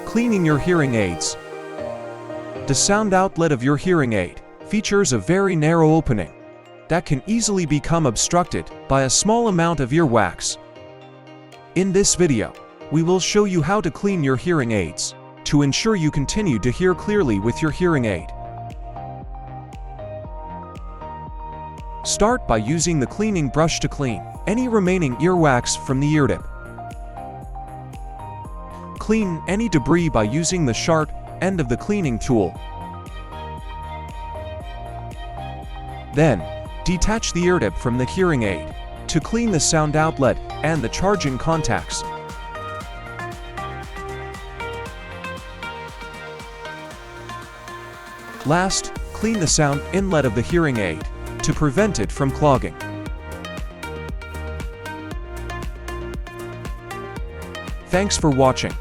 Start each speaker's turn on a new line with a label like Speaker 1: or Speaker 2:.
Speaker 1: Cleaning your hearing aids. The sound outlet of your hearing aid features a very narrow opening that can easily become obstructed by a small amount of earwax. In this video, we will show you how to clean your hearing aids to ensure you continue to hear clearly with your hearing aid. Start by using the cleaning brush to clean any remaining earwax from the ear tip. Clean any debris by using the sharp end of the cleaning tool. Then, detach the ear tip from the hearing aid to clean the sound outlet and the charging contacts. Last, clean the sound inlet of the hearing aid to prevent it from clogging. Thanks for watching.